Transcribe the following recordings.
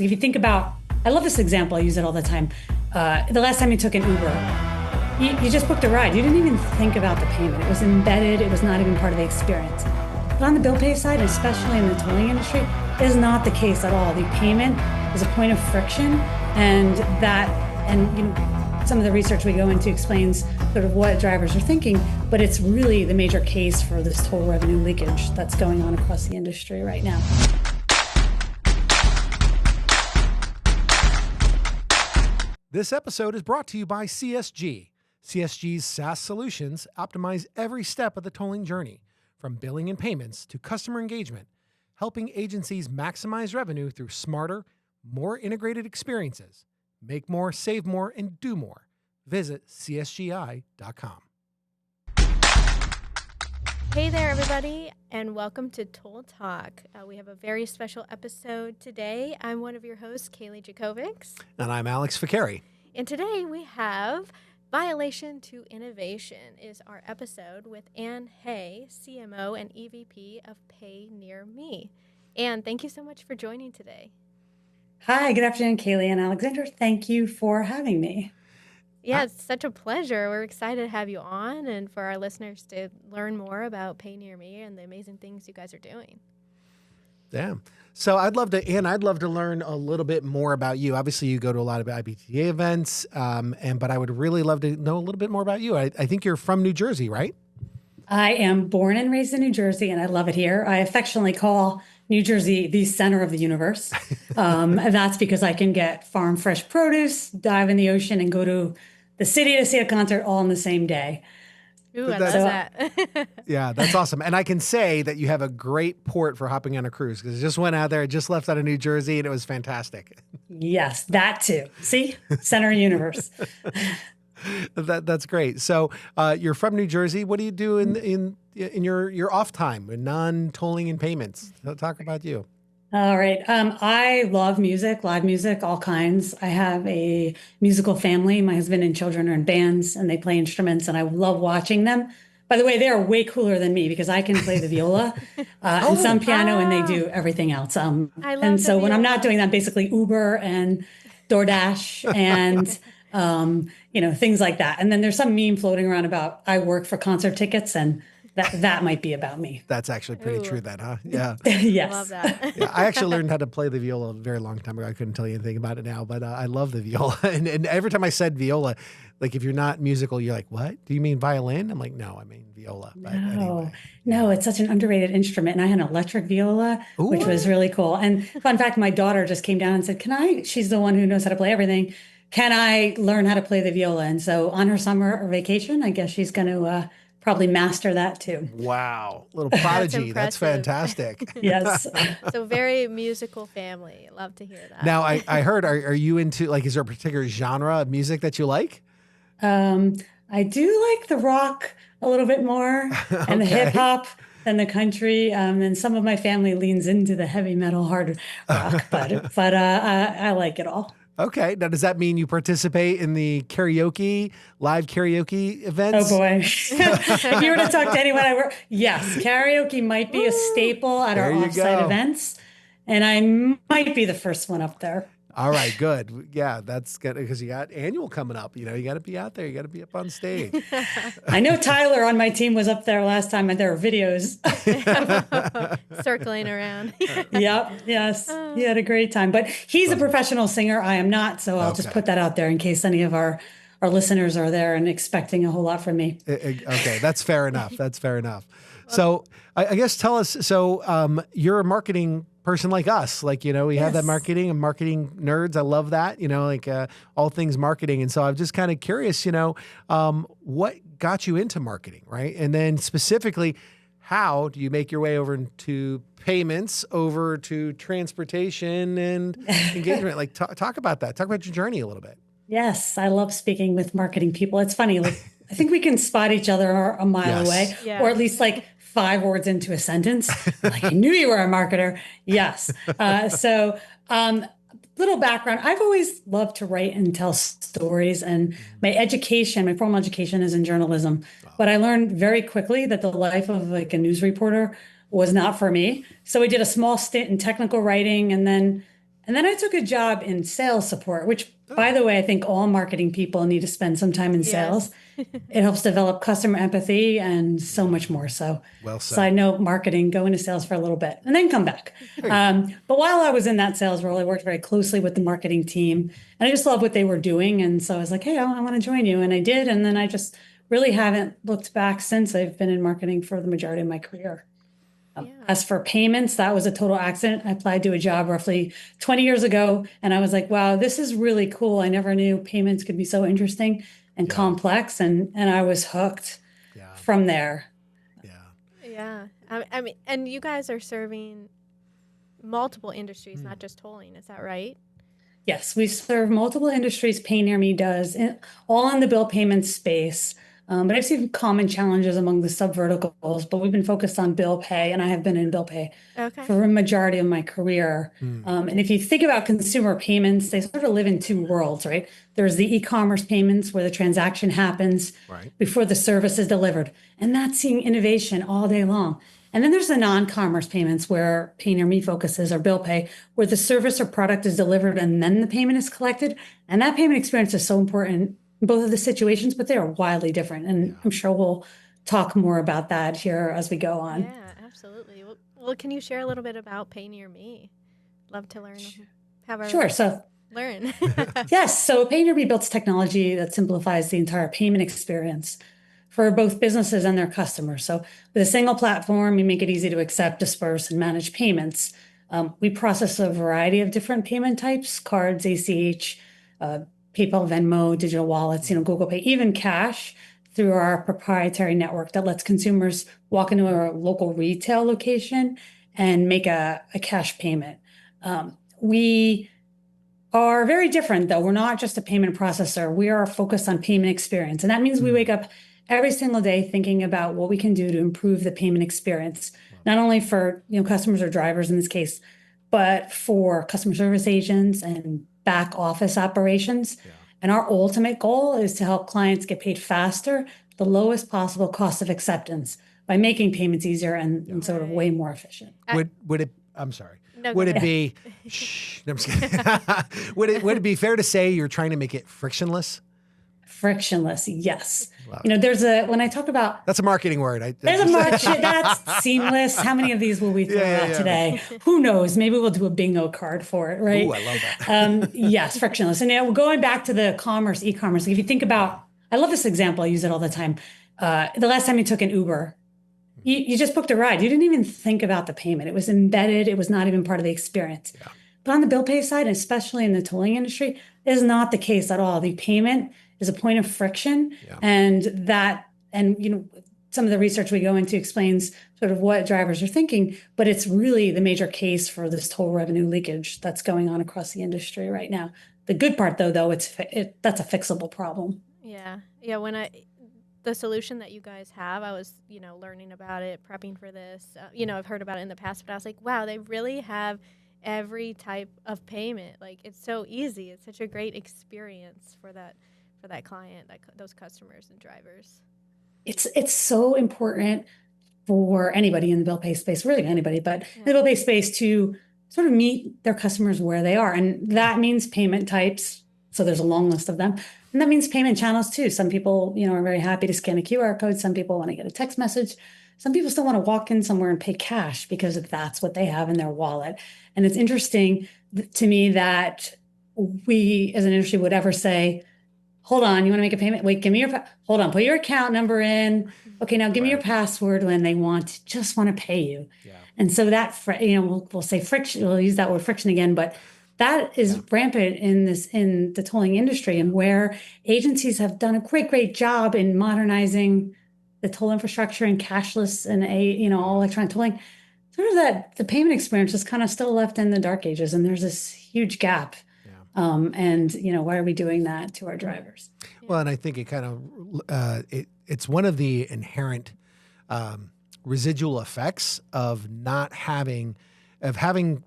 If you think about, I love this example, I use it all the time. The last time you took an Uber, you just booked a ride. You didn't even think about the payment. It was embedded. It was not even part of the experience. But on the bill pay side, especially in the tolling industry, it is not the case at all. The payment is a point of friction, and some of the research we go into explains sort of what drivers are thinking, but it's really the major case for this toll revenue leakage that's going on across the industry right now. This episode is brought to you by CSG. CSG's SaaS solutions optimize every step of the tolling journey, from billing and payments to customer engagement, helping agencies maximize revenue through smarter, more integrated experiences. Make more, save more, and do more. Visit csgi.com. Hey there, everybody, and welcome to Toll Talk. We have a very special episode today. I'm one of your hosts, Kalie Jakovics. And I'm Alex Fakeri. And today we have Violation to Innovation is our episode with Anne Hay, CMO and EVP of PayNearMe. Anne, thank you so much for joining today. Hi, good afternoon, Kalie and Alexander. Thank you for having me. Yeah, it's such a pleasure. We're excited to have you on and for our listeners to learn more about PayNearMe and the amazing things you guys are doing. Yeah. So I'd love to learn a little bit more about you. Obviously, you go to a lot of IBTA events, but I would really love to know a little bit more about you. I think you're from New Jersey, right? I am born and raised in New Jersey, and I love it here. I affectionately call New Jersey the center of the universe. That's because I can get farm fresh produce, dive in the ocean, and go to the city to see a concert all in the same day. Ooh, I love that. Yeah, that's awesome. And I can say that you have a great port for hopping on a cruise, because I just went out there, just left out of New Jersey, and it was fantastic. Yes, that too. See? Center of the universe. That's great. So you're from New Jersey. What do you do in your off time, in non-tolling and payments? Talk about you. All right. I love music, live music, all kinds. I have a musical family. My husband and children are in bands and they play instruments, and I love watching them. By the way, they are way cooler than me because I can play the viola and some piano, and they do everything else. I love and so the when I'm viola. not doing that, basically Uber and DoorDash and things like that. And then there's some meme floating around about I work for concert tickets, and that might be about me. That's actually pretty true then, huh? Yeah. Yes. Love that. Yeah, I actually learned how to play the viola a very long time ago. I couldn't tell you anything about it now, but I love the viola. And every time I said viola, like if you're not musical, you're like, what? Do you mean violin? I'm like, no, I mean viola. But anyway. No, it's such an underrated instrument. And I had an electric viola, which was really cool. And fun fact, my daughter just came down and said, she's the one who knows how to play everything. Can I learn how to play the viola? And so on her summer vacation, I guess she's going to probably master that too. Wow. Little prodigy. That's fantastic. Yes. So very musical family. Love to hear that. Now, I heard, are you into, like, is there a particular genre of music that you like? I do like the rock a little bit more and the hip hop than the country. And some of my family leans into the heavy metal hard rock, but I like it all. Okay. Now, does that mean you participate in the live karaoke events? Oh boy. If you were to talk to anyone yes, karaoke might be a staple at our offsite events. And I might be the first one up there. All right, good. Yeah, that's good because you got annual coming up. You got to be out there. You got to be up on stage. I know Tyler on my team was up there last time, and there were videos circling around. Yep. Yes. He had a great time, but he's a professional singer. I am not. So I'll just put that out there in case any of our listeners are there and expecting a whole lot from me. Okay. That's fair enough. So I guess tell us, you're a marketing person like us, we have that marketing nerds. I love that, all things marketing. And so I'm just kind of curious, what got you into marketing, right? And then specifically, how do you make your way over to payments, over to transportation and engagement? Talk about that. Talk about your journey a little bit. Yes. I love speaking with marketing people. It's funny. I think we can spot each other a mile away, or at least 5 words into a sentence. I knew you were a marketer. Yes. Little background. I've always loved to write and tell stories, and my formal education is in journalism, but I learned very quickly that the life of a news reporter was not for me. So I did a small stint in technical writing, and then And then I took a job in sales support, which, by the way, I think all marketing people need to spend some time in sales. It helps develop customer empathy and so much more. So, Well said. side note, marketing, go into sales for a little bit and then come back. But while I was in that sales role, I worked very closely with the marketing team, and I just loved what they were doing. And so I was like, hey, I want to join you. And I did. And then I just really haven't looked back since. I've been in marketing for the majority of my career. As for payments, that was a total accident. I applied to a job roughly 20 years ago, and I was like, wow, this is really cool. I never knew payments could be so interesting and complex, and I was hooked from there. Yeah. I mean, and you guys are serving multiple industries, not just tolling. Is that right? Yes, we serve multiple industries. PayNearMe does, all in the bill payment space. But I've seen common challenges among the subverticals, but we've been focused on bill pay, and I have been in bill pay for a majority of my career. And if you think about consumer payments, they sort of live in two worlds, right? There's the e-commerce payments where the transaction happens before the service is delivered, and that's seeing innovation all day long. And then there's the non-commerce payments where PayNearMe focuses, or bill pay, where the service or product is delivered and then the payment is collected. And that payment experience is so important in both of the situations, but they are wildly different. And I'm sure we'll talk more about that here as we go on. Yeah, absolutely. Well, can you share a little bit about PayNearMe? Love to learn. Learn. Yes. So PayNearMe builds technology that simplifies the entire payment experience for both businesses and their customers. So with a single platform, we make it easy to accept, disperse, and manage payments. We process a variety of different payment types: cards, ACH, PayPal, Venmo, digital wallets, Google Pay, even cash, through our proprietary network that lets consumers walk into a local retail location and make a cash payment. We are very different, though. We're not just a payment processor. We are focused on payment experience. And that means we wake up every single day thinking about what we can do to improve the payment experience, not only for customers or drivers in this case, but for customer service agents and back office operations. And our ultimate goal is to help clients get paid faster, the lowest possible cost of acceptance, by making payments easier and sort of way more efficient. Would it? I'm sorry. No, would it be? Shh. No, I'm just kidding. Would it be fair to say you're trying to make it frictionless? Frictionless, yes. Wow. When I talk about... That's a marketing word. That's seamless. How many of these will we throw out today? Who knows? Maybe we'll do a bingo card for it, right? Ooh, I love that. Yes, frictionless. And now going back to the e-commerce, if you think about... I love this example. I use it all the time. The last time you took an Uber, you just booked a ride. You didn't even think about the payment. It was embedded. It was not even part of the experience. Yeah. But on the bill pay side, especially in the tolling industry, is not the case at all. The payment is a point of friction, and some of the research we go into explains sort of what drivers are thinking, but it's really the major case for this toll revenue leakage that's going on across the industry right now. The good part, though, that's a fixable problem. Yeah. The solution that you guys have, I was, learning about it, prepping for this. I've heard about it in the past, but I was like, wow, they really have every type of payment. Like, it's so easy. It's such a great experience for that client, those customers and drivers. It's so important for anybody in the bill pay space, really anybody, but in the bill pay space, to sort of meet their customers where they are. And that means payment types. So there's a long list of them. And that means payment channels too. Some people, are very happy to scan a QR code. Some people want to get a text message. Some people still want to walk in somewhere and pay cash because that's what they have in their wallet. And it's interesting to me that we as an industry would ever say, hold on, you want to make a payment? Wait, hold on, put your account number in. Okay, now give me your password, when they just want to pay you. Yeah. And so that, we'll say friction, we'll use that word friction again, but that is rampant in the tolling industry, and where agencies have done a great job in modernizing the toll infrastructure and cashless and all electronic tolling. Sort of that the payment experience is kind of still left in the dark ages, and there's this huge gap. Why are we doing that to our drivers? Well, and I think it kind of it's one of the inherent residual effects of having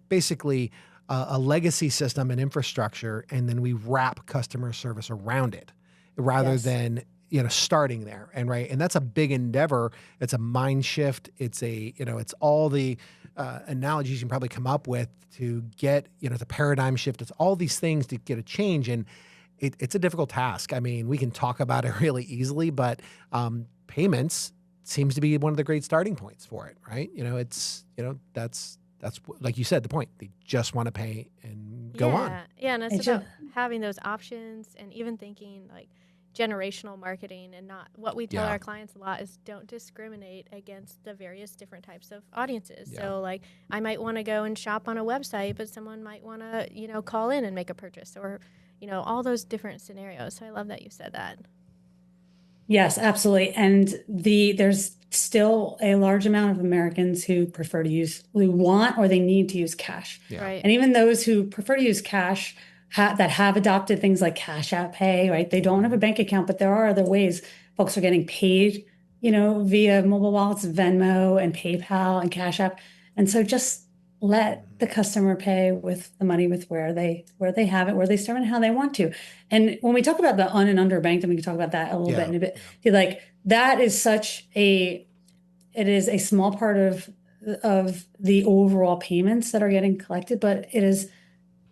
basically a legacy system and infrastructure, and then we wrap customer service around it, rather than starting there. And that's a big endeavor. It's a mind shift. It's it's all the analogies you can probably come up with to get, it's a paradigm shift. It's all these things to get a change. And it's a difficult task. I mean, we can talk about it really easily, but payments seems to be one of the great starting points for it, right? That's like you said, the point. They just want to pay and go on. Yeah, and it's about having those options and even thinking like generational marketing, and not what we tell our clients a lot is don't discriminate against the various different types of audiences. So like I might want to go and shop on a website, but someone might want to, call in and make a purchase, or, all those different scenarios. So I love that you said that. Yes, absolutely. And there's still a large amount of Americans who want or they need to use cash. Yeah. Right. And even those who prefer to use cash that have adopted things like Cash App Pay, right? They don't have a bank account, but there are other ways folks are getting paid, via mobile wallets, Venmo and PayPal and Cash App. And so just let the customer pay with the money with where they have it, where they start and how they want to. And when we talk about the and underbanked, and we can talk about that a little bit in a bit, like that is it is a small part of the overall payments that are getting collected, but it is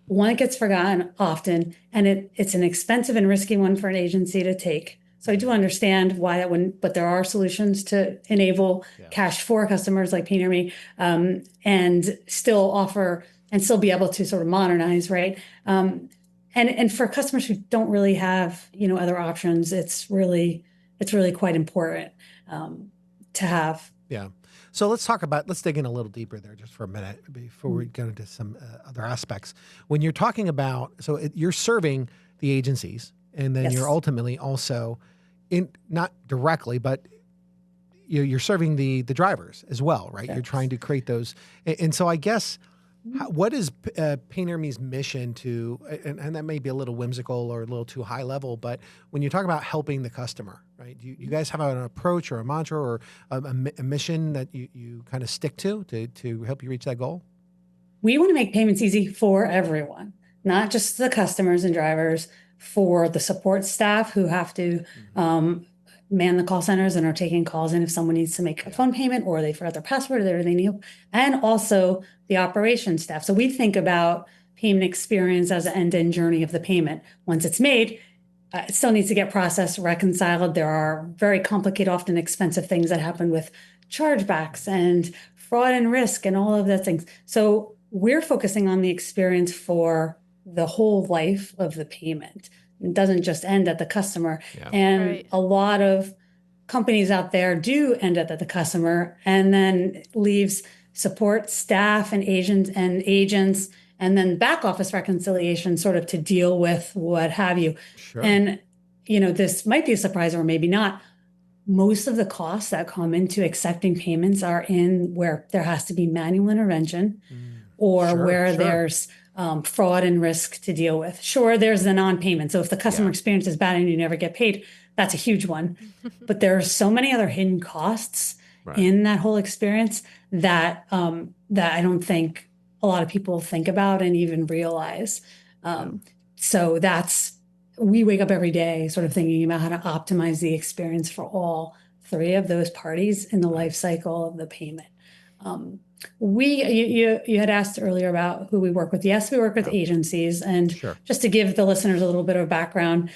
one that gets forgotten often, and it's an expensive and risky one for an agency to take. So I do understand why that wouldn't, but there are solutions to enable cash for customers like PayNearMe, and still offer and still be able to sort of modernize, right? And for customers who don't really have, other options, it's really quite important to have. Yeah. So let's dig in a little deeper there just for a minute before we go into some other aspects. When you're talking about, you're serving the agencies, and then you're ultimately also not directly, but you're serving the drivers as well, right? Yes. You're trying to create those. And so I guess, what is PayNearMe's mission to, and that may be a little whimsical or a little too high level, but when you talk about helping the customer, right? Do you guys have an approach or a mantra or a mission that you kind of stick to help you reach that goal? We want to make payments easy for everyone, not just the customers and drivers, for the support staff who have to man the call centers and are taking calls in if someone needs to make a phone payment or they forgot their password or they need help, and also the operations staff. So we think about payment experience as an end-to-end journey of the payment. Once it's made, it still needs to get processed, reconciled. There are very complicated, often expensive things that happen with chargebacks and fraud and risk and all of those things. So we're focusing on the experience for the whole life of the payment. It doesn't just end at the customer. Yeah. And a lot of companies out there do end up at the customer and then leaves support staff and agents and then back office reconciliation sort of to deal with what have you. Sure. And, this might be a surprise or maybe not. Most of the costs that come into accepting payments are in where there has to be manual intervention or where there's fraud and risk to deal with. Sure, there's the non-payment. So if the customer experience is bad and you never get paid, that's a huge one. But there are so many other hidden costs in that whole experience that I don't think a lot of people think about and even realize. So we wake up every day sort of thinking about how to optimize the experience for all three of those parties in the life cycle of the payment. You had asked earlier about who we work with. Yes, we work with agencies, and just to give the listeners a little bit of background,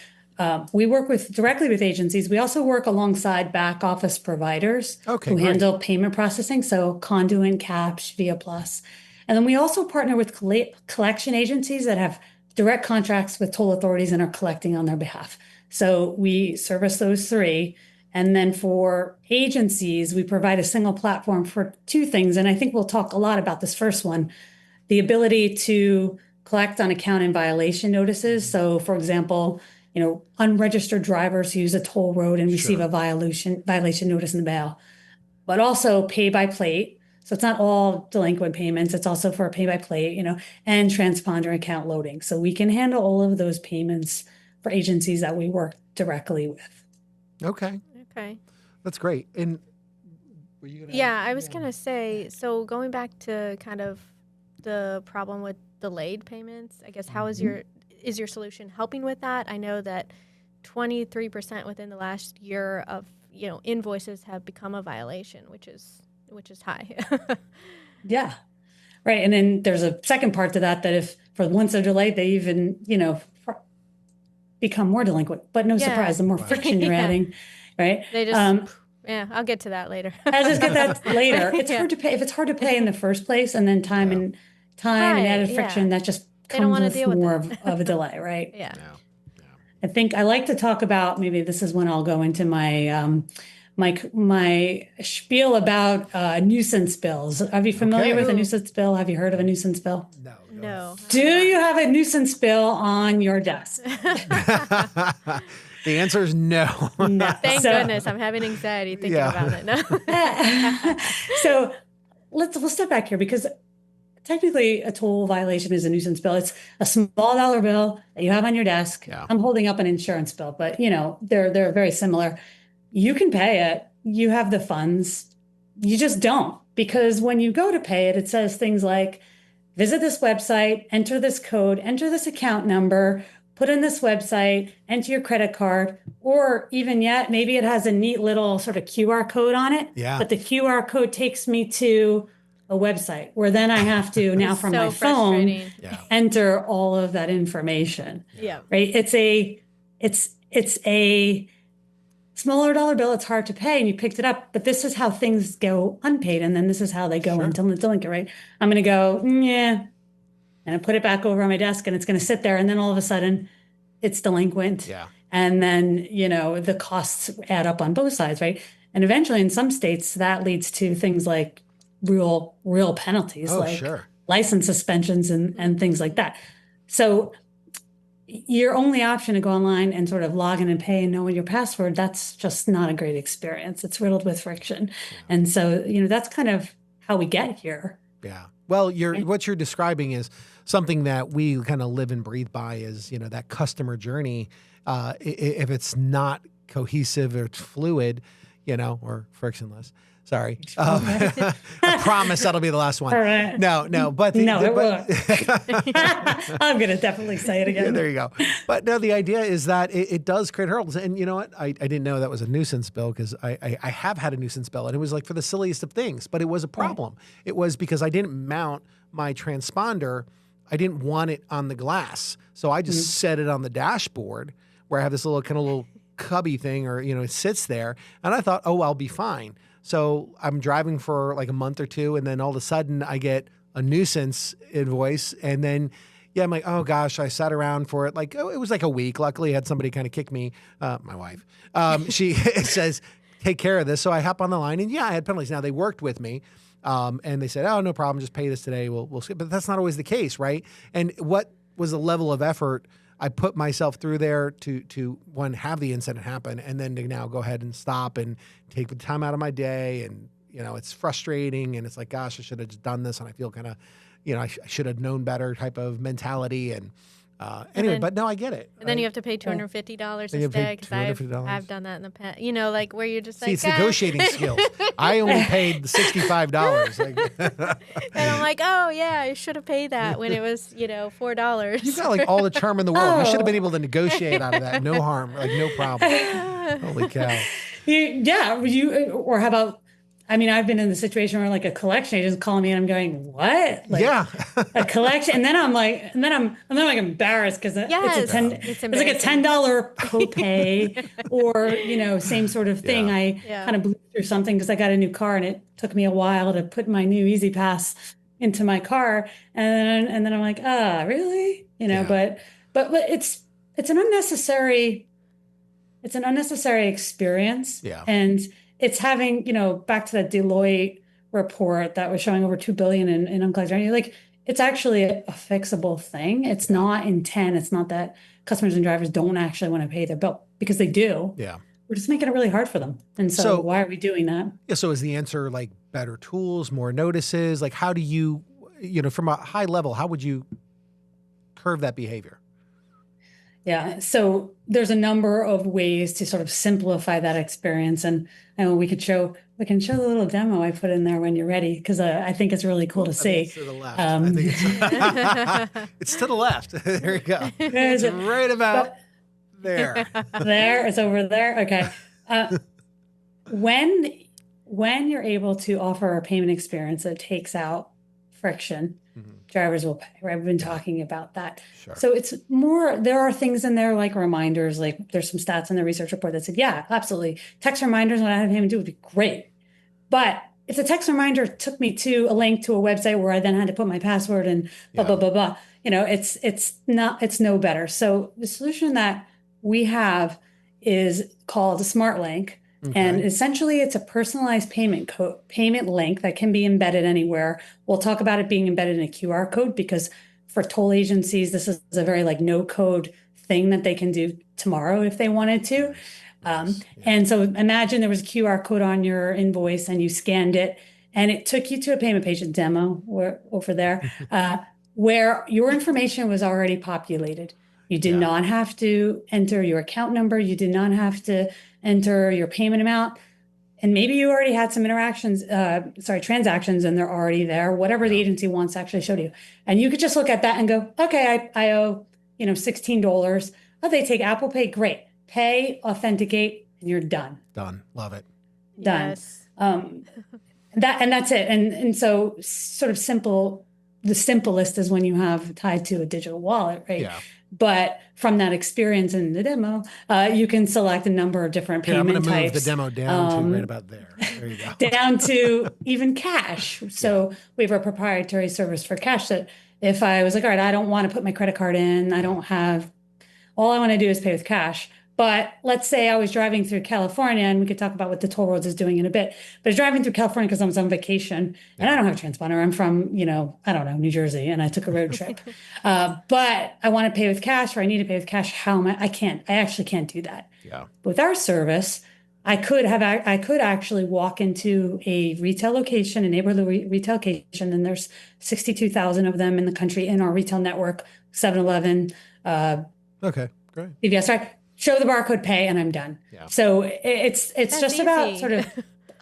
we work directly with agencies. We also work alongside back office providers who handle payment processing, so Conduent, Cash, Via Plus, and then we also partner with collection agencies that have direct contracts with toll authorities and are collecting on their behalf. So we service those three. And then for agencies, we provide a single platform for two things. And I think we'll talk a lot about this first one, the ability to collect on account and violation notices. So for example, unregistered drivers who use a toll road and receive a violation notice in the mail, but also pay by plate. So it's not all delinquent payments. It's also for pay by plate, and transponder account loading. So we can handle all of those payments for agencies that we work directly with. Okay. That's great. And were you gonna I was going to say, so going back to kind of the problem with delayed payments, I guess, how is your solution helping with that? I know that 23% within the last year of, invoices have become a violation, which is high. Yeah. Right. And then there's a second part to that if for once they're delayed, they even, become more delinquent. But no surprise, the more friction you're adding, right? They just, I'll get to that later. I'll just get that later. It's hard to pay. If it's hard to pay in the first place, and then time and added friction, that just comes with more of a delay, right? Yeah. I think I like to talk about, maybe this is when I'll go into my my spiel about nuisance bills. Are you familiar with a nuisance bill? Have you heard of a nuisance bill? No. Do you have a nuisance bill on your desk? The answer is no. No. Thank goodness. I'm having anxiety thinking about it. No. So we'll step back here, because technically a toll violation is a nuisance bill. It's a small dollar bill that you have on your desk. Yeah. I'm holding up an insurance bill, but they're very similar. You can pay it. You have the funds. You just don't, because when you go to pay it, it says things like, visit this website, enter this code, enter this account number, put in this website, enter your credit card, or even yet, maybe it has a neat little sort of QR code on it. Yeah. But the QR code takes me to a website where then I have to now from my phone enter all of that information. Yeah. Right. It's a smaller dollar bill. It's hard to pay, and you picked it up, but this is how things go unpaid, and then this is how they go into delinquent, right? I'm going to go, and I put it back over on my desk, and it's going to sit there, and then all of a sudden it's delinquent. Yeah. And then, the costs add up on both sides, right? And eventually in some states that leads to things like real penalties, license suspensions and things like that. So your only option to go online and sort of log in and pay and know your password, that's just not a great experience. It's riddled with friction. Yeah. And so, that's kind of how we get here. Yeah. Well, what you're describing is something that we kind of live and breathe by, is, that customer journey. If it's not cohesive or fluid, or frictionless. Sorry. I promise that'll be the last one. Right. No, but it won't. I'm going to definitely say it again. Yeah, there you go. But no, the idea is that it does create hurdles. And you know what? I didn't know that was a nuisance bill, because I have had a nuisance bill, and it was like for the silliest of things, but it was a problem. Right. It was because I didn't mount my transponder. I didn't want it on the glass. So I just set it on the dashboard where I have this little cubby thing, or, it sits there. And I thought, oh, I'll be fine. So I'm driving for like a month or two, and then all of a sudden I get a nuisance invoice, and then I'm like, oh gosh, I sat around for it. It was like a week. Luckily, I had somebody kind of kick me, my wife. She says, take care of this. So I hop on the line, and I had penalties. Now they worked with me, and they said, oh, no problem, just pay this today. We'll skip. But that's not always the case, right? And what was the level of effort I put myself through there to one, have the incident happen, and then to now go ahead and stop and take the time out of my day. And, it's frustrating, and it's like, gosh, I should have just done this. And I feel kind of, I should have known better type of mentality. And anyway, but no, I get it. And then you have to pay $250 instead, because I've done that in the past. Where you're just like, it's negotiating skills. I only paid the $65. And I'm like, oh yeah, I should have paid that when it was, $4. You've got all the charm in the world. You should have been able to negotiate out of that. No harm, no problem. Holy cow. Or how about, I've been in the situation where a collection agent's calling me, and I'm going, what? A collection. And then I'm embarrassed, because it's like a $10 copay, or, same sort of thing. I kind of blew through something because I got a new car, and it took me a while to put my new Easy Pass into my car. And then I'm like, really? But it's an unnecessary experience. Yeah. And it's having, back to that Deloitte report that was showing over $2 billion in uncollected revenue. It's actually a fixable thing. It's not intent. It's not that customers and drivers don't actually want to pay their bill, because they do. Yeah. We're just making it really hard for them. And so why are we doing that? Yeah. So is the answer better tools, more notices? How do you, from a high level, how would you curve that behavior? Yeah. So there's a number of ways to sort of simplify that experience. And we can show the little demo I put in there when you're ready, because I think it's really cool to see. It's to the left. I think it's to the left. There you go. It's right about There. There, it's over there. Okay. When you're able to offer a payment experience that takes out friction, drivers will pay, right? We've been talking about that. Sure. So it's more, there are things in there like reminders, like there's some stats in the research report that said, yeah, absolutely. Text reminders when I have payment due would be great. But if the text reminder took me to a link to a website where I then had to put my password and blah, blah, blah, blah, it's no better. So the solution that we have is called a Smart Link. And essentially, it's a personalized payment link that can be embedded anywhere. We'll talk about it being embedded in a QR code because for toll agencies, this is a very no code thing that they can do tomorrow if they wanted to. And so imagine there was a QR code on your invoice and you scanned it and it took you to a payment page, a demo over there, where your information was already populated. You did not have to enter your account number. You did not have to enter your payment amount. And maybe you already had some transactions, and they're already there, whatever the agency wants to actually show to you. And you could just look at that and go, okay, I owe, $16. Oh, they take Apple Pay. Great. Pay, authenticate, and you're done. Done. Love it. Done. Yes. That's it. And so sort of simple, the simplest is when you have tied to a digital wallet, right? Yeah. But from that experience in the demo, you can select a number of different payment types. I'm going to move the demo down to right about there. There you go. Down to even cash. So we have a proprietary service for cash that if I was like, all right, I don't want to put my credit card in, all I want to do is pay with cash. But let's say I was driving through California, and we could talk about what the toll roads is doing in a bit. But I was driving through California because I was on vacation, and I don't have a transponder. I'm from, New Jersey, and I took a road trip. But I want to pay with cash, or I need to pay with cash. How am I? I actually can't do that. Yeah. With our service, I could actually walk into a retail location, a neighborhood retail location, and there's 62,000 of them in the country in our retail network, 7-Eleven. Okay, great. CVS, right? Show the barcode, pay, and I'm done. Yeah. So it's just about sort of,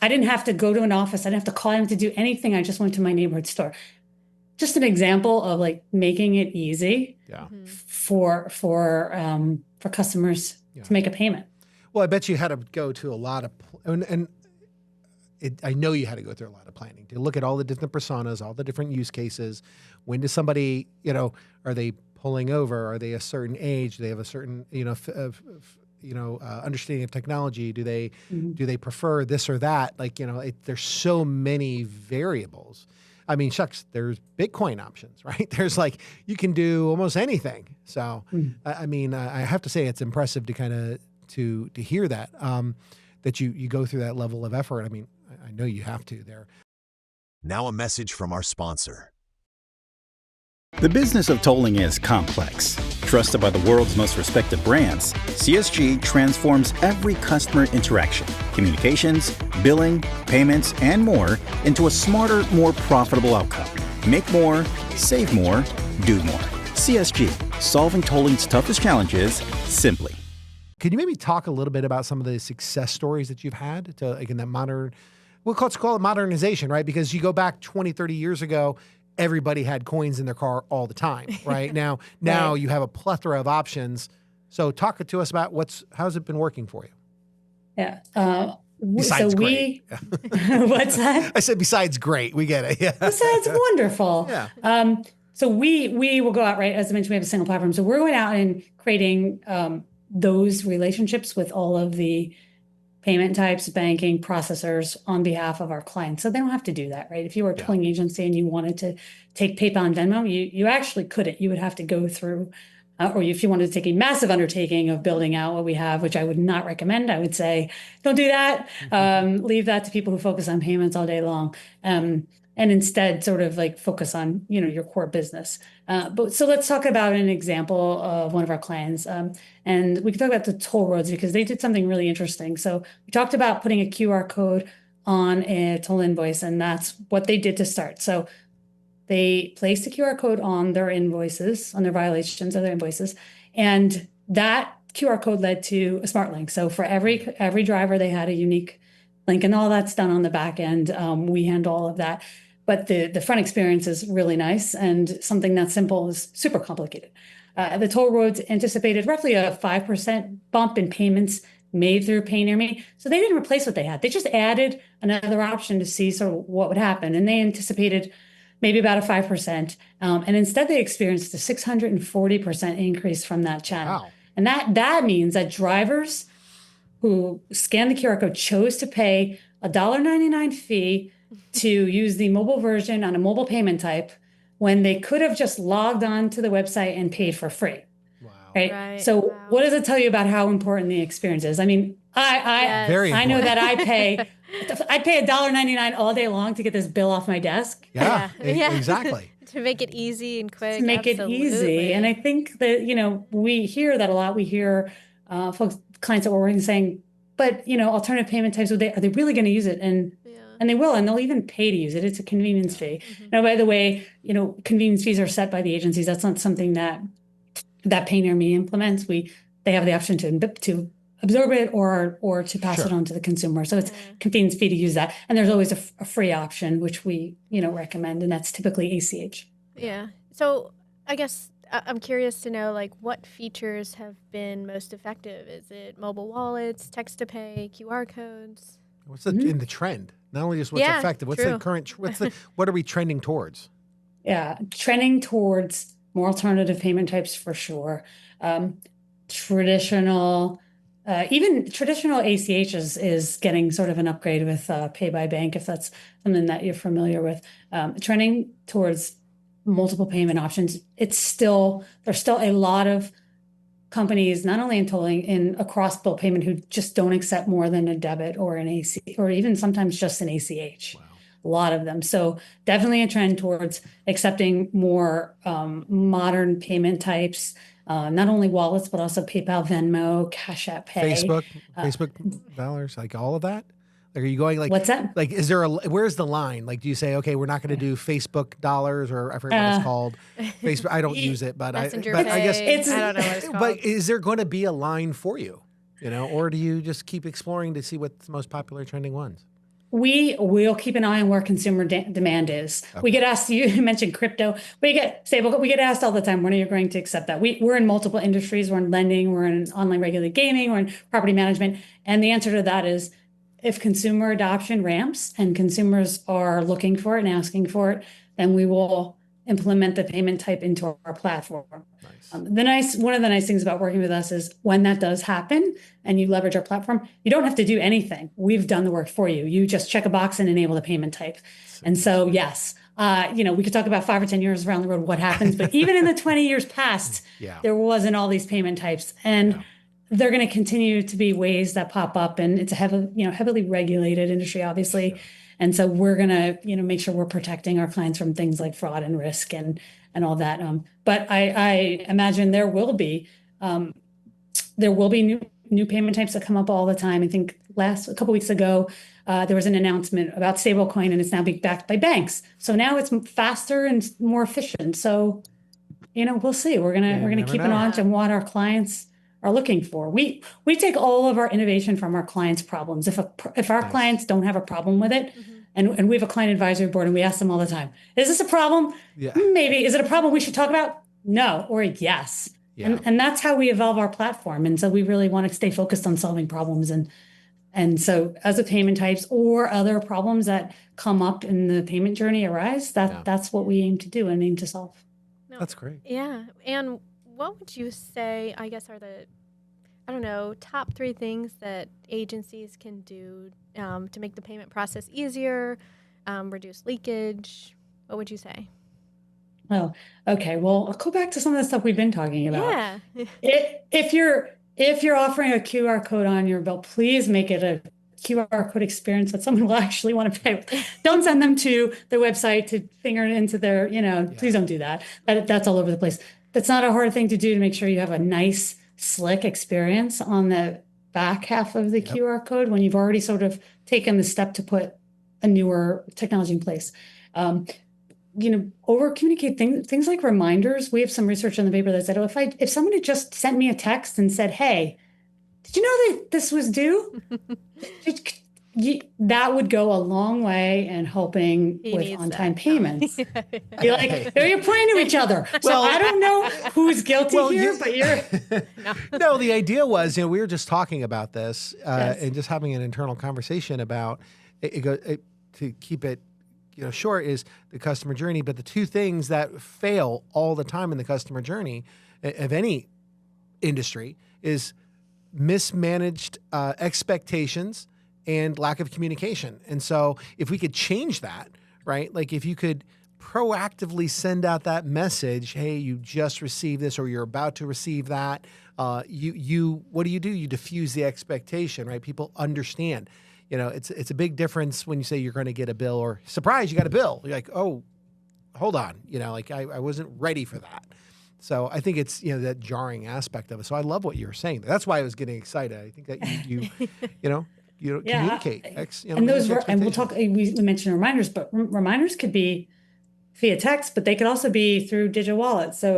I didn't have to go to an office. I didn't have to call him to do anything. I just went to my neighborhood store. Just an example of making it easy for customers to make a payment. Well, I bet you had to go to a lot of, I know you had to go through a lot of planning to look at all the different personas, all the different use cases. When does somebody, are they pulling over? Are they a certain age? Do they have a certain, understanding of technology? Do they prefer this or that? There's so many variables. I mean, shucks, there's Bitcoin options, right? There's you can do almost anything. So, I have to say it's impressive to kind of, to hear that, that you go through that level of effort. I mean, I know you have to there. Now a message from our sponsor. The business of tolling is complex. Trusted by the world's most respected brands, CSG transforms every customer interaction, communications, billing, payments, and more into a smarter, more profitable outcome. Make more, save more, do more. CSG, solving tolling's toughest challenges simply. Can you maybe talk a little bit about some of the success stories that you've had to in that modern, let's call it modernization, right? Because you go back 20, 30 years ago, everybody had coins in their car all the time, right? Now you have a plethora of options. So talk to us about how's it been working for you? Yeah. Besides great. What's that? I said, besides great. We get it. Yeah. Besides wonderful. Yeah. So we will go out, right? As I mentioned, we have a single platform. So we're going out and creating those relationships with all of the payment types, banking processors on behalf of our clients. So they don't have to do that, right? If you were a tolling agency and you wanted to take PayPal and Venmo, you actually couldn't. You would have to go through, or if you wanted to take a massive undertaking of building out what we have, which I would not recommend, I would say, don't do that. Leave that to people who focus on payments all day long. And instead sort of focus on, your core business. So let's talk about an example of one of our clients. And we can talk about the toll roads because they did something really interesting. So we talked about putting a QR code on a toll invoice, and that's what they did to start. So they placed a QR code on their invoices, on their violations of their invoices. And that QR code led to a smart link. So for every driver, they had a unique link, and all that's done on the back end. We handle all of that. But the front experience is really nice, and something that simple is super complicated. The toll roads anticipated roughly a 5% bump in payments made through PayNearMe. So they didn't replace what they had. They just added another option to see sort of what would happen. And they anticipated maybe about a 5%. And instead they experienced a 640% increase from that channel. Wow. And that means that drivers who scanned the QR code chose to pay a $1.99 fee to use the mobile version on a mobile payment type when they could have just logged on to the website and paid for free. Wow. Right. So what does it tell you about how important the experience is? I mean, I know that I pay $1.99 all day long to get this bill off my desk. Yeah. Exactly. To make it easy and quick. To make it easy. And I think that, we hear that a lot. We hear clients that we're working saying, but, alternative payment types, are they really going to use it? And they will, and they'll even pay to use it. It's a convenience fee. Now, by the way, convenience fees are set by the agencies. That's not something that PayNearMe implements. They have the option to absorb it or to pass it on to the consumer. So it's convenience fee to use that. And there's always a free option, which we recommend, and that's typically ACH. Yeah. So I guess I'm curious to know, what features have been most effective? Is it mobile wallets, text to pay, QR codes? What's in the trend? Not only just what's effective, what's the current, what are we trending towards? Yeah, trending towards more alternative payment types for sure. Traditional ACH is getting sort of an upgrade with Pay by Bank, if that's something that you're familiar with. Trending towards multiple payment options. There's still a lot of companies, not only in tolling, in across bill payment, who just don't accept more than a debit or an AC, or even sometimes just an ACH. Wow. A lot of them. So definitely a trend towards accepting more modern payment types, not only wallets, but also PayPal, Venmo, Cash App Pay. Facebook dollars, all of that? Are you going what's that? Where's the line? Do you say, okay, we're not going to do Facebook dollars, or I forget what it's called. Facebook, I don't use it, but I guess I don't know what it's called. But is there going to be a line for you? Or do you just keep exploring to see what's the most popular trending ones? We'll keep an eye on where consumer demand is. Okay. We get asked, you mentioned crypto. We get asked all the time, when are you going to accept that? We're in multiple industries. We're in lending, we're in online regulated gaming, we're in property management. And the answer to that is, if consumer adoption ramps and consumers are looking for it and asking for it, then we will implement the payment type into our platform. Nice. One of the nice things about working with us is when that does happen and you leverage our platform, you don't have to do anything. We've done the work for you. You just check a box and enable the payment type. And so, yes, we could talk about 5 or 10 years around the road what happens, but even in the 20 years past, there wasn't all these payment types. And they're going to continue to be ways that pop up, and it's a heavily regulated industry, obviously. Sure. And so we're going to, make sure we're protecting our clients from things like fraud and risk and all that. But I imagine there will be new payment types that come up all the time. I think a couple weeks ago, there was an announcement about stablecoin, and it's now being backed by banks. So now it's faster and more efficient. So, we'll see. We're gonna keep an eye on what our clients are looking for. We take all of our innovation from our clients' problems. If our clients don't have a problem with it, and we have a client advisory board, and we ask them all the time, is this a problem? Yeah. Maybe. Is it a problem we should talk about? No, or yes. Yeah. And that's how we evolve our platform. And so we really want to stay focused on solving problems. And so as the payment types or other problems that come up in the payment journey arise, that's what we aim to do and aim to solve. No, that's great. Yeah. And what would you say, I guess, are the, top 3 things that agencies can do to make the payment process easier, reduce leakage? What would you say? Oh, okay. Well, I'll go back to some of the stuff we've been talking about. Yeah. If you're offering a QR code on your bill, please make it a QR code experience that someone will actually want to pay with. Don't send them to the website to finger it into their, please don't do that. That's all over the place. That's not a hard thing to do to make sure you have a nice, slick experience on the back half of the QR code when you've already sort of taken the step to put a newer technology in place. Over communicate things like reminders. We have some research in the paper that said, if someone had just sent me a text and said, hey, did you know that this was due? that would go a long way in helping He with needs on-time that. payments. You're like, you're pointing to each other. So I don't know who's guilty here, but you're. No, the idea was, we were just talking about this Yes. and just having an internal conversation about to keep it, short is the customer journey. But the two things that fail all the time in the customer journey of any industry is mismanaged expectations and lack of communication. And so if we could change that, right? Like if you could proactively send out that message, hey, you just received this or you're about to receive that, you what do? You diffuse the expectation, right? People understand. It's a big difference when you say you're going to get a bill or surprise, you got a bill. You're like, oh, hold on. I wasn't ready for that. So I think it's, that jarring aspect of it. So I love what you were saying. That's why I was getting excited. I think that you communicate. And and we'll talk, we mentioned reminders, but reminders could be via text, but they could also be through digital wallets. So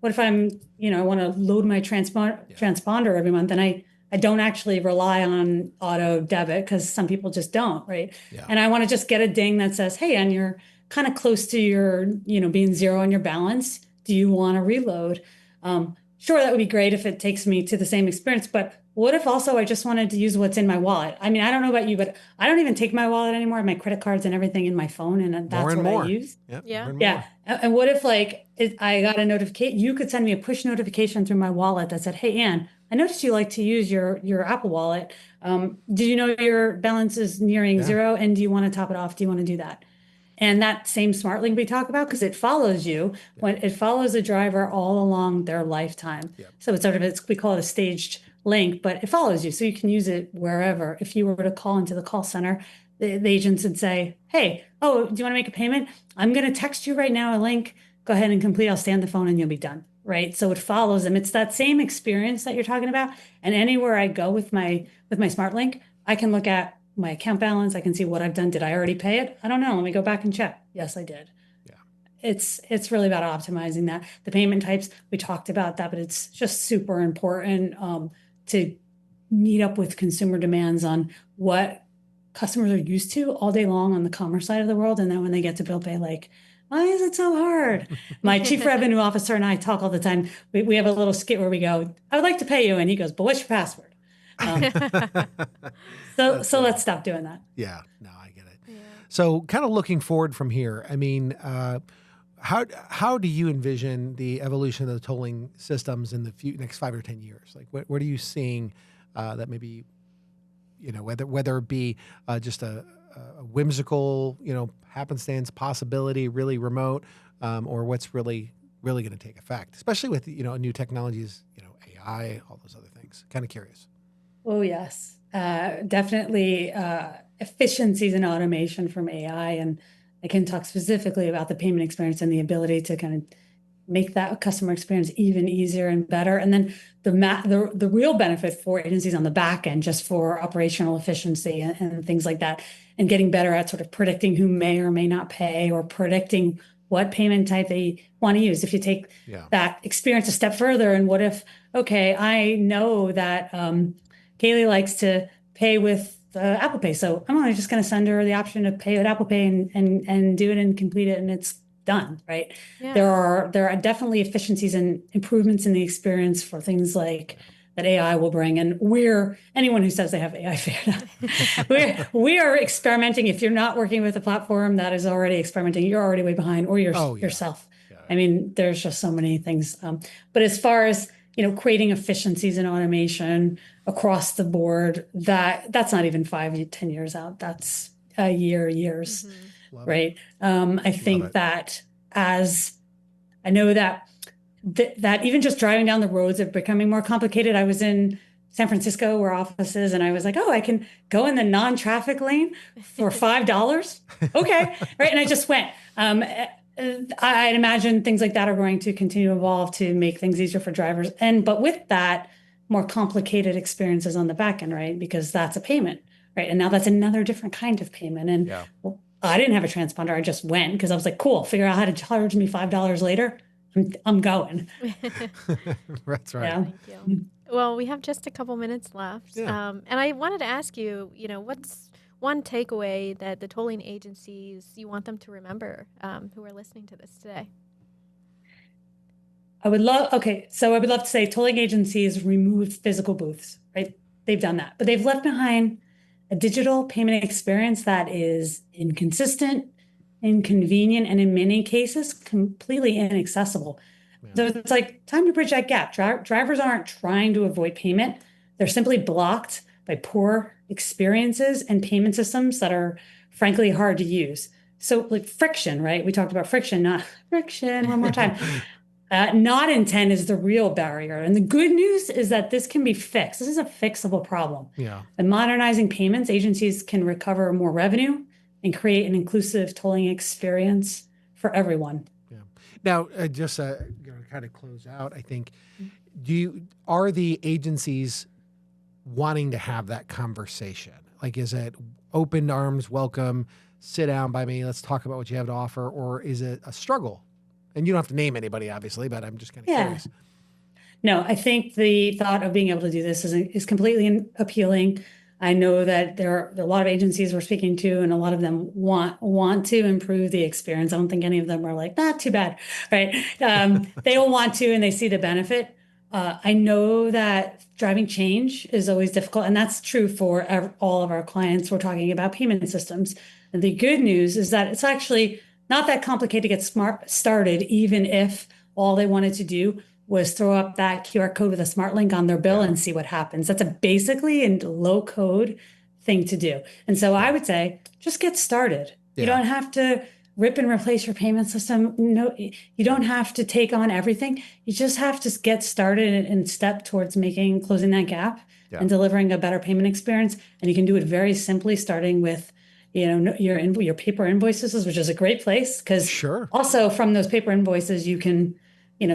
what if I'm, I want to load my transponder every month and I don't actually rely on auto debit because some people just don't, right? Yeah. And I want to just get a ding that says, hey, and you're kind of close to your, being zero on your balance. Do you want to reload? Sure, that would be great if it takes me to the same experience, but what if also I just wanted to use what's in my wallet? I mean, I don't know about you, but I don't even take my wallet anymore. I have my credit cards and everything in my phone, and that's what I use. Yep, Yeah. more and Yeah. more. And what if I got a notification, you could send me a push notification through my wallet that said, hey, Ann, I noticed you like to use your Apple Wallet. Did you know your balance is nearing zero? And do you want to top it off? Do you want to do that? And that same smart link we talk about, because it follows you, when it follows a driver all along their lifetime. Yep. So it's we call it a staged link, but it follows you. So you can use it wherever. If you were to call into the call center, the agents would say, hey, oh, do you want to make a payment? I'm going to text you right now a link. Go ahead and complete. I'll stay on the phone and you'll be done. Right. So it follows them. It's that same experience that you're talking about. And anywhere I go with my smart link, I can look at my account balance. I can see what I've done. Did I already pay it? I don't know. Let me go back and check. Yes, I did. Yeah. It's really about optimizing that. The payment types, we talked about that, but it's just super important to meet up with consumer demands on what customers are used to all day long on the commerce side of the world. And then when they get to bill pay, like, why is it so hard? My chief revenue officer and I talk all the time. We have a little skit where we go, I would like to pay you. And he goes, but what's your password? So let's stop doing that. Yeah, no, I get it. Yeah. So kind of looking forward from here, I mean, how do you envision the evolution of the tolling systems in the next 5 or 10 years? Like what are you seeing that maybe, whether it be just a whimsical, happenstance possibility, really remote, or what's really going to take effect, especially with, new technologies, AI, all those other things. Kind of curious. Oh, yes. Definitely efficiencies and automation from AI. And I can talk specifically about the payment experience and the ability to kind of make that customer experience even easier and better. And then the real benefit for agencies on the back end, just for operational efficiency and things like that, and getting better at sort of predicting who may or may not pay or predicting what payment type they want to use. If you take that experience a step further, and what if, okay, I know that Kalie likes to pay with Apple Pay, so I'm only just going to send her the option to pay with Apple Pay and do it and complete it, and it's done, right? Yeah. There are definitely efficiencies and improvements in the experience for things like that AI will bring. And anyone who says they have AI figured out, we are experimenting. If you're not working with a platform that is already experimenting, you're already way behind, or yourself. Yeah. I mean, there's just so many things. But as far as creating efficiencies and automation across the board, that's not even 5 to 10 years out. That's years, right? I think that as I know that even just driving down the roads are becoming more complicated. I was in San Francisco, where offices, and I was like, oh, I can go in the non-traffic lane for $5. Okay, right, and I just went. I'd imagine things like that are going to continue to evolve to make things easier for drivers. But with that, more complicated experiences on the back end, right? Because that's a payment, right? And now that's another different kind of payment. And I didn't have a transponder. I just went because I was like, cool, figure out how to charge me $5 later. I'm going. That's right. Yeah. Thank you. Well, we have just a couple minutes left. Yeah. And I wanted to ask you, what's one takeaway that the tolling agencies, you want them to remember who are listening to this today? I would love to say tolling agencies removed physical booths, right? They've done that, but they've left behind a digital payment experience that is inconsistent, inconvenient, and in many cases, completely inaccessible. So it's like time to bridge that gap. Drivers aren't trying to avoid payment. They're simply blocked by poor experiences and payment systems that are frankly hard to use. So like friction, right? We talked about friction, not friction, one more time. Not intent is the real barrier. And the good news is that this can be fixed. This is a fixable problem. Yeah. And modernizing payments, agencies can recover more revenue and create an inclusive tolling experience for everyone. Yeah. Now, just kind of close out, I think, are the agencies wanting to have that conversation? Like, is it open arms, welcome, sit down by me, let's talk about what you have to offer, or is it a struggle? And you don't have to name anybody, obviously, but I'm just kind of curious. No, I think the thought of being able to do this is completely appealing. I know that there are a lot of agencies we're speaking to, and a lot of them want to improve the experience. I don't think any of them are like, too bad, right? They all want to, and they see the benefit. I know that driving change is always difficult, and that's true for all of our clients. We're talking about payment systems. And the good news is that it's actually not that complicated to get started, even if all they wanted to do was throw up that QR code with a smart link on their bill and see what happens. That's a basically a low code thing to do. And so I would say, just get started. Yeah. You don't have to rip and replace your payment system. No, you don't have to take on everything. You just have to get started and step towards closing that gap and delivering a better payment experience. And you can do it very simply, starting with your paper invoices, which is a great place, because also from those paper invoices, you can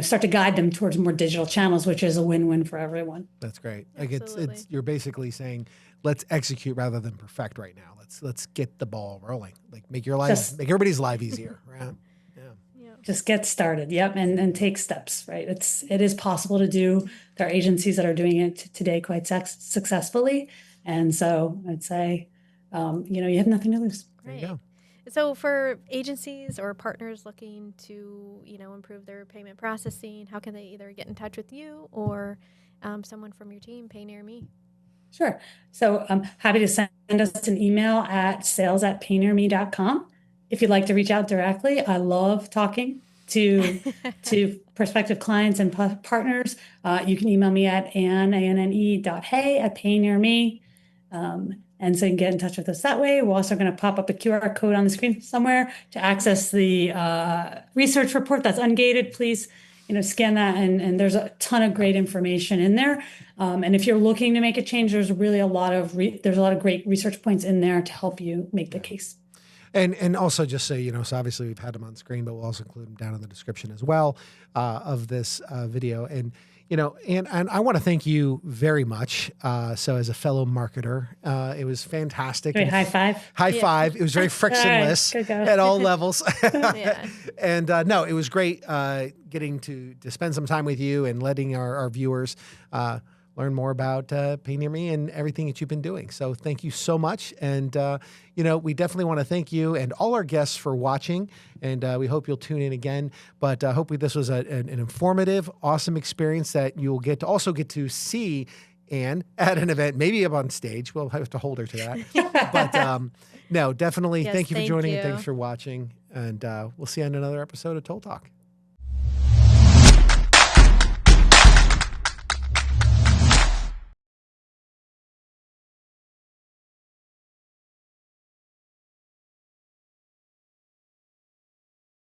start to guide them towards more digital channels, which is a win-win for everyone. That's great. Like it's you're basically saying, let's execute rather than perfect right now. Let's get the ball rolling. Like make make everybody's life easier. Right? Yeah. Just get started. Yep. And take steps, right? It is possible to do. There are agencies that are doing it today quite successfully. And so I'd say, you have nothing to lose. There you go. So for agencies or partners looking to, improve their payment processing, how can they either get in touch with you or someone from your team, PayNearMe? Sure. So I'm happy to send us an email at sales@paynearme.com. If you'd like to reach out directly, I love talking to prospective clients and partners. You can email me at anne.hey@paynearme. And so you can get in touch with us that way. We're also going to pop up a QR code on the screen somewhere to access the research report that's ungated. Please, scan that, and there's a ton of great information in there. And if you're looking to make a change, there's really a lot of great research points in there to help you make the case. And also just so so obviously we've had them on screen, but we'll also include them down in the description as well of this video. And and I want to thank you very much. So as a fellow marketer, it was fantastic. High five. High five. It was very frictionless at all levels. And no, it was great getting to spend some time with you and letting our viewers learn more about PayNearMe and everything that you've been doing. So thank you so much. And, we definitely want to thank you and all our guests for watching. And we hope you'll tune in again. But hopefully this was an informative, awesome experience that you'll get to see Anne at an event, maybe up on stage. We'll have to hold her to that. But no, definitely thank you for joining and thanks for watching. And we'll see you on another episode of Toll Talk.